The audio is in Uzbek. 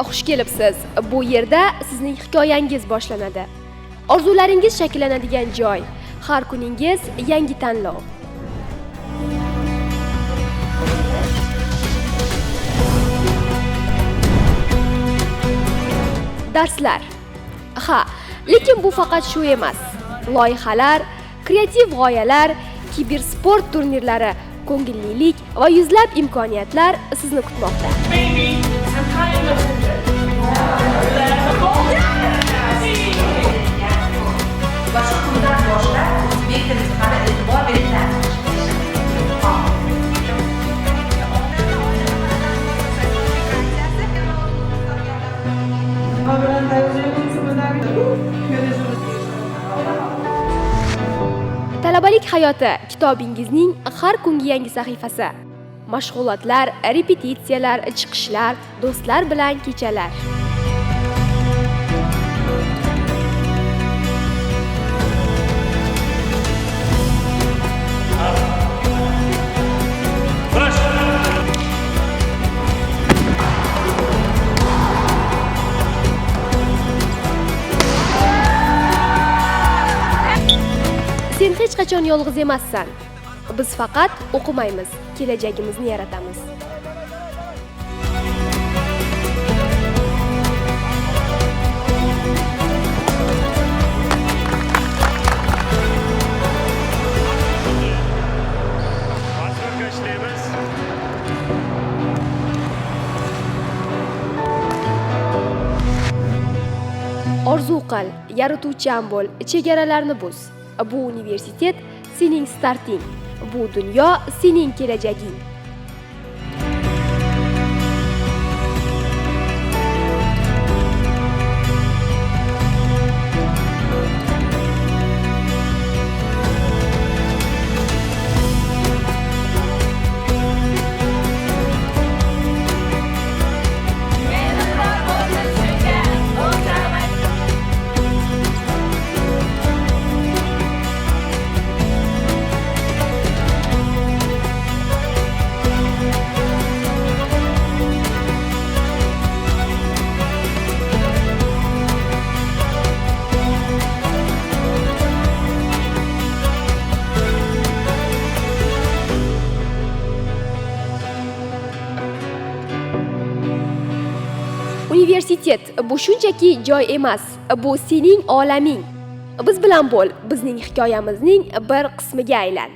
Xush kelibsiz. Bu yerda sizning hikoyangiz boshlanadi. Orzularingiz shakllanadigan joy. Har kuningiz yangi tanlov. Darslar. Lekin bu faqat shu emas. Loyihalar, kreativ g'oyalar, kibersport turnirlari, ko'ngillilik va yuzlab imkoniyatlar sizni kutmoqda. Boshqa kundan boshlab o'zbek tiliga qanday e'tibor beringlar. Talabalik hayoti kitobingizning har kungi yangi sahifasi. Mashg'ulotlar, repetitsiyalar, chiqishlar, do'stlar bilan kechalar. Sen hech qachon yolg'iz emassan. Biz faqat o'qimaymiz, kelajagimizni yaratamiz. Orzu qil, yaratuvchan bo'l, chegaralarni buz. Bu universitet sening starting. Bu dunyo sening kelajaging. Universitet bu shunchaki joy emas, bu sening olaming. Biz bilan bo'l, bizning hikoyamizning bir qismiga aylan.